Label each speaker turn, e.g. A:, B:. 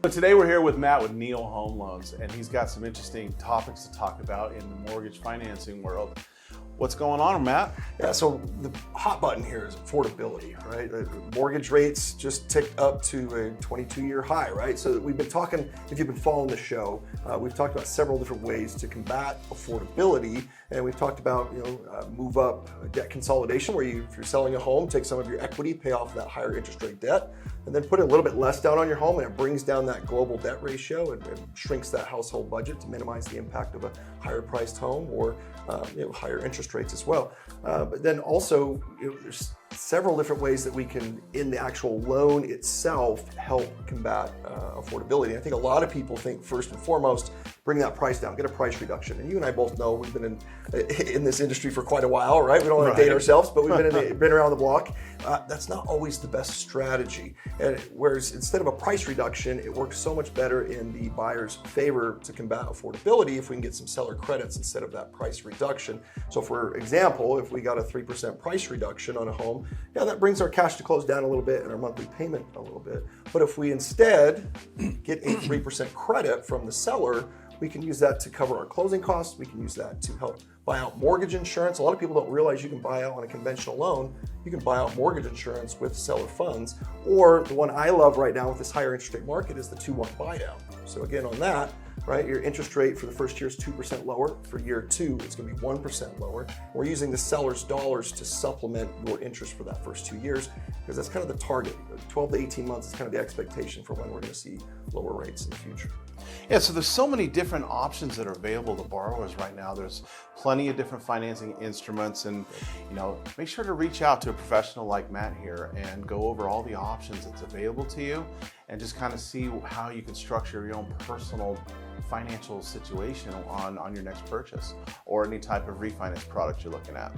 A: So today we're here with Matt with Neal Home Loans, and he's got some interesting topics to talk about in the mortgage financing world. What's going on, Matt?
B: Yeah, so the hot button here is affordability, right? Mortgage rates just ticked up to a 22-year high, right? So we've been talking, if you've been following the show, we've talked about several different ways to combat affordability, and we've talked about, move up debt consolidation, where if you're selling a home, take some of your equity, pay off that higher interest rate debt, and then put a little bit less down on your home, and it brings down that global debt ratio and shrinks that household budget to minimize the impact of a higher priced home or higher interest rates as well. But then also, there's several different ways that we can, in the actual loan itself, help combat affordability. And I think a lot of people think first and foremost, bring that price down, get a price reduction. And you and I both know we've been in this industry for quite a while, right? We don't want to date ourselves, but we've been around the block. That's not always the best strategy. And whereas instead of a price reduction, it works so much better in the buyer's favor to combat affordability if we can get some seller credits instead of that price reduction. So for example, if we got a 3% price reduction on a home, that brings our cash to close down a little bit and our monthly payment a little bit. But if we instead get a 3% credit from the seller, we can use that to cover our closing costs. We can use that to help buy out mortgage insurance. A lot of people don't realize you can buy out on a conventional loan. You can buy out mortgage insurance with seller funds. Or the one I love right now with this higher interest rate market is the 2-1 buyout. So again, on that, right, your interest rate for the first year is 2% lower. For year 2, it's going to be 1% lower. We're using the seller's dollars to supplement your interest for that first 2 years, because that's kind of the target. 12 to 18 months is kind of the expectation for when we're going to see lower rates in the future.
A: Yeah, so there's so many different options that are available to borrowers right now. There's plenty of different financing instruments, and make sure to reach out to a professional like Matt here and go over all the options that's available to you and just kind of see how you can structure your own personal financial situation on your next purchase or any type of refinance product you're looking at.